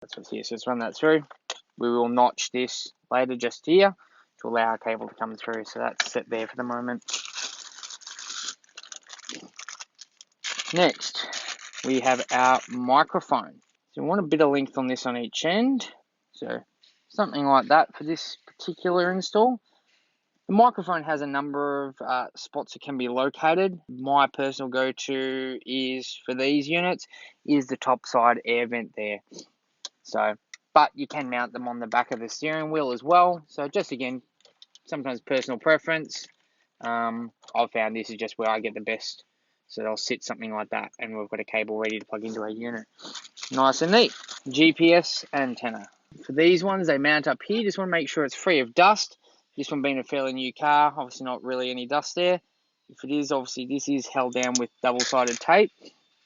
That's what's here. So let's run that through. We will notch this later just here to allow our cable to come through. So that's set there for the moment. Next, we have our microphone. So we want a bit of length on this on each end. So something like that for this particular install. The microphone has a number of spots it can be located. My personal go-to is, for these units, is the top side air vent there. So, but you can mount them on the back of the steering wheel as well. So just again, sometimes personal preference. I've found this is just where I get the best. So they'll sit something like that, and we've got a cable ready to plug into our unit. Nice and neat. GPS antenna. For these ones, they mount up here. Just want to make sure it's free of dust. This one being a fairly new car, obviously not really any dust there. If it is, obviously this is held down with double-sided tape.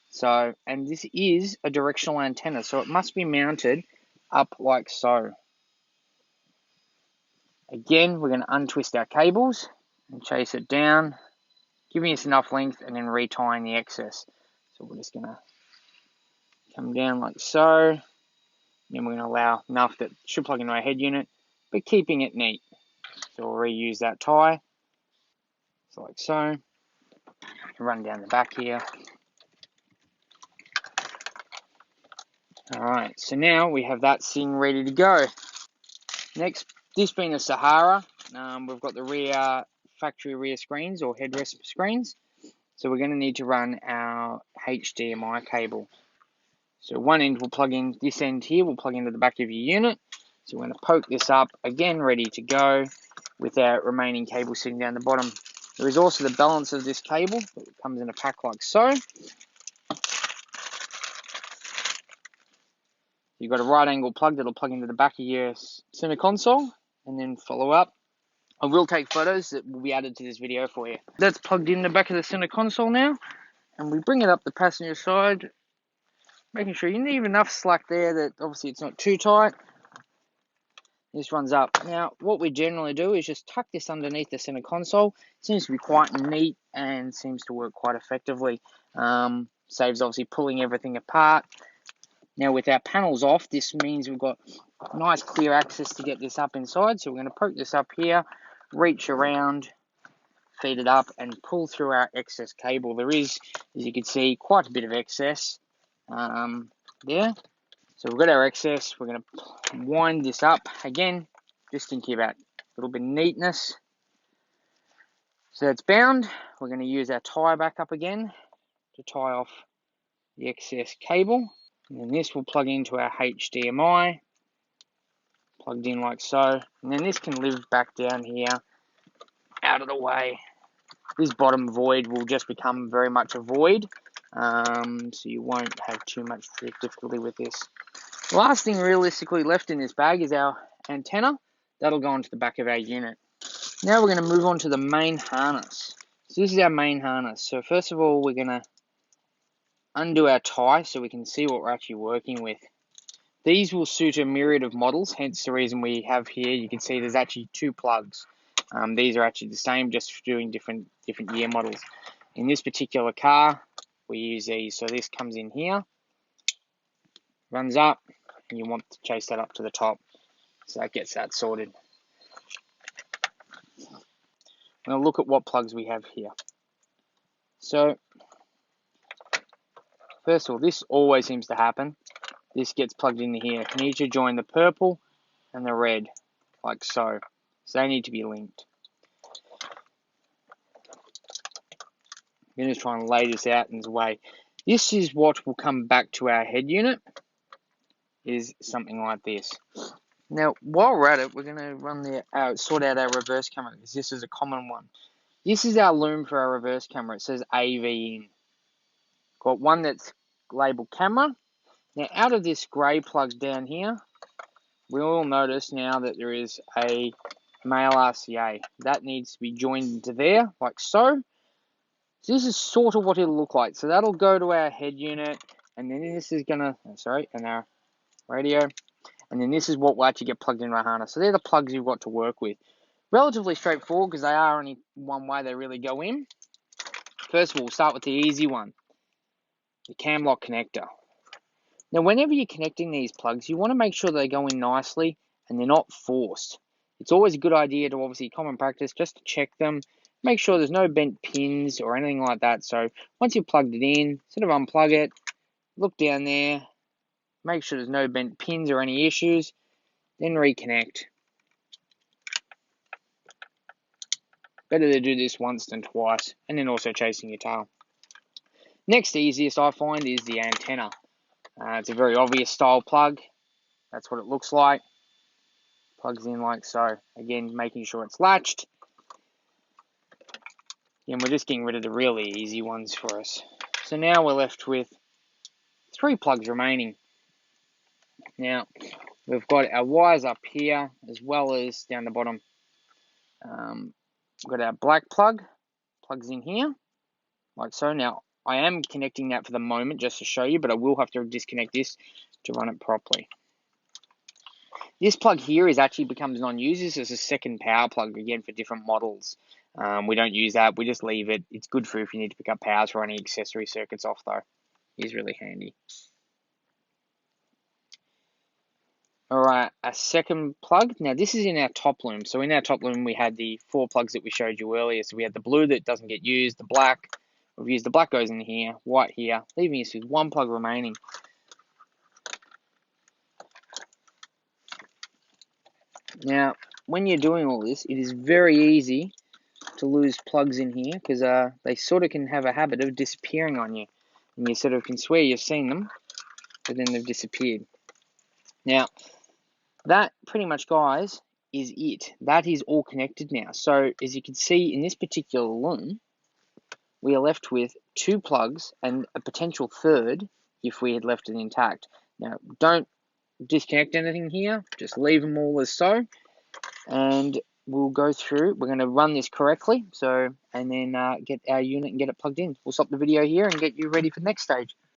So, and this is a directional antenna, so it must be mounted up like so. Again, we're going to untwist our cables and chase it down, giving us enough length and then retying the excess. So we're just going to come down like so. Then we're going to allow enough that should plug into our head unit, but keeping it neat. So we'll reuse that tie. So like so. Run down the back here. Alright, so now we have that thing ready to go. Next, this being a Sahara, we've got the rear factory rear screens or headrest screens. So we're going to need to run our HDMI cable. So one end will plug in, this end here will plug into the back of your unit. So we're going to poke this up, again ready to go with our remaining cable sitting down the bottom. There is also the balance of this cable that comes in a pack like so. You've got a right angle plug that'll plug into the back of your center console and then follow up. I will take photos that will be added to this video for you. That's plugged in the back of the center console now, and we bring it up the passenger side, making sure you leave enough slack there that obviously it's not too tight. This runs up. Now, what we generally do is just tuck this underneath the center console. It seems to be quite neat and seems to work quite effectively. Saves obviously pulling everything apart. Now, with our panels off, this means we've got nice clear access to get this up inside. So we're going to poke this up here, reach around, feed it up, and pull through our excess cable. There is, as you can see, quite a bit of excess there. So we've got our excess. We're going to wind this up again, just thinking about a little bit of neatness. So that's bound. We're going to use our tie back up again to tie off the excess cable. And then this will plug into our HDMI, plugged in like so. And then this can live back down here, out of the way. This bottom void will just become very much a void, so you won't have too much difficulty with this. The last thing realistically left in this bag is our antenna. That'll go onto the back of our unit. Now we're going to move on to the main harness. So this is our main harness. So first of all, we're going to undo our tie so we can see what we're actually working with. These will suit a myriad of models, hence the reason we have here, you can see there's actually two plugs. These are actually the same, just doing different year models. In this particular car, we use these. So this comes in here, runs up, and you want to chase that up to the top. So that gets that sorted. I'm going to look at what plugs we have here. So, first of all, this always seems to happen. This gets plugged into here. You need to join the purple and the red, like so. So they need to be linked. I'm going to try and lay this out in this way. This is what will come back to our head unit, is something like this. Now, while we're at it, we're going to sort out our reverse camera, because this is a common one. This is our loom for our reverse camera. It says AV in. Got one that's labeled camera. Now, out of this grey plug down here, we will notice now that there is a male RCA. That needs to be joined into there, like so. So this is sort of what it'll look like. So that'll go to our head unit, and then this is gonna, and our radio, and then this is what will actually get plugged into our harness. So they're the plugs you've got to work with. Relatively straightforward, because they are only one way they really go in. First of all, we'll start with the easy one, the cam lock connector. Now, whenever you're connecting these plugs, you want to make sure they go in nicely and they're not forced. It's always a good idea to, obviously, common practice, just to check them, make sure there's no bent pins or anything like that. So once you've plugged it in, sort of unplug it, look down there, make sure there's no bent pins or any issues, then reconnect. Better to do this once than twice, and then also chasing your tail. Next easiest I find is the antenna. It's a very obvious style plug. That's what it looks like. Plugs in like so. Again, making sure it's latched. And we're just getting rid of the really easy ones for us. So now we're left with 3 plugs remaining. Now, we've got our wires up here, as well as down the bottom. We've got our black plug, plugs in here, like so. Now, I am connecting that for the moment, just to show you, but I will have to disconnect this to run it properly. This plug here actually becomes non-used. This is a second power plug, again, for different models. We don't use that, we just leave it. It's good for if you need to pick up powers for any accessory circuits off, though. It's really handy. Alright, a second plug. Now, this is in our top loom. So in our top loom, we had the 4 plugs that we showed you earlier. So we had the blue that doesn't get used, the black. We've used the black goes in here, white here, leaving us with 1 plug remaining. Now, when you're doing all this, it is very easy to lose plugs in here because they sort of can have a habit of disappearing on you. And you sort of can swear you've seen them, but then they've disappeared. Now, that pretty much, guys, is it. That is all connected now. So, as you can see in this particular loom, we are left with 2 plugs and a potential third if we had left it intact. Now, don't disconnect anything here. Just leave them all as so. And we'll go through. We're going to run this correctly. And then get our unit and get it plugged in. We'll stop the video here and get you ready for the next stage.